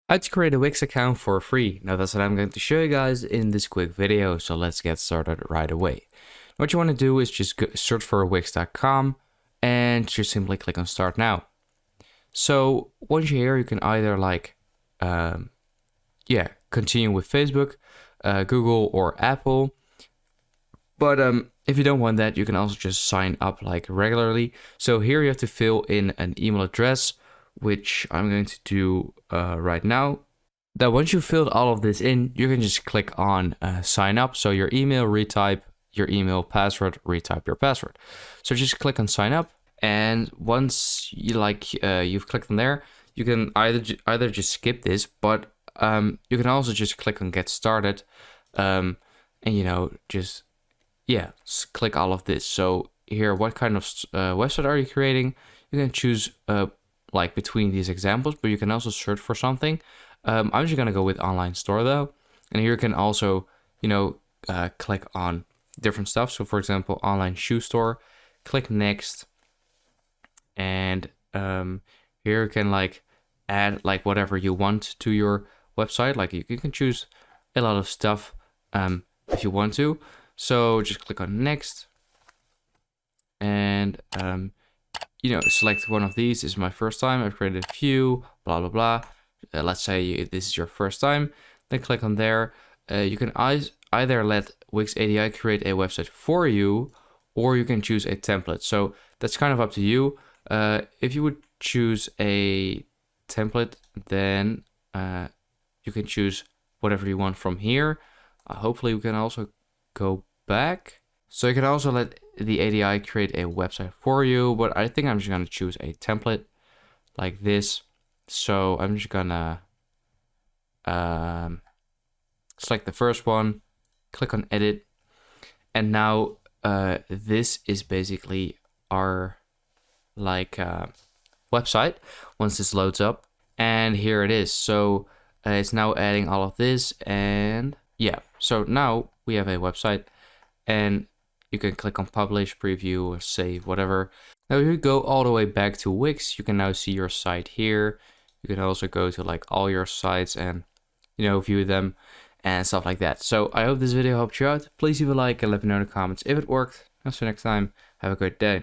How to create a Wix account for free. Now that's what I'm going to show you guys in this quick video, so let's get started right away. What you want to do is just search for wix.com and just simply click on start now. So once you're here, you can either continue with Facebook, Google or Apple. But if you don't want that, you can also just sign up like regularly. So here you have to fill in an email address, which I'm going to do right now. Now, once you've filled all of this in, you can just click on sign up. So your email, retype your email, password, retype your password. So just click on sign up. And once you've clicked on there, you can either just skip this, but you can also just click on get started, and just click all of this. So here, what kind of website are you creating? You can choose like between these examples, but you can also search for something. I'm just gonna go with online store though, and here you can also click on different stuff. So for example, online shoe store, click next, and here you can add whatever you want to your website. Like you can choose a lot of stuff if you want to. So just click on next, and select one of these. This is my first time. I've created a few, blah blah blah. Let's say this is your first time. Then click on there. You can either let Wix ADI create a website for you, or you can choose a template. So that's kind of up to you. If you would choose a template, then you can choose whatever you want from here. Hopefully we can also go back. So you can also let the ADI create a website for you, but I think I'm just gonna choose a template like this. So I'm just gonna select the first one, click on edit, and now this is basically our website once this loads up, and here it is. So it's now adding all of this, and so now we have a website, and you can click on publish, preview, or save, whatever. Now if you go all the way back to Wix, you can now see your site here. You can also go to all your sites and view them and stuff like that. So I hope this video helped you out. Please leave a like and let me know in the comments if it worked. Until next time, have a great day.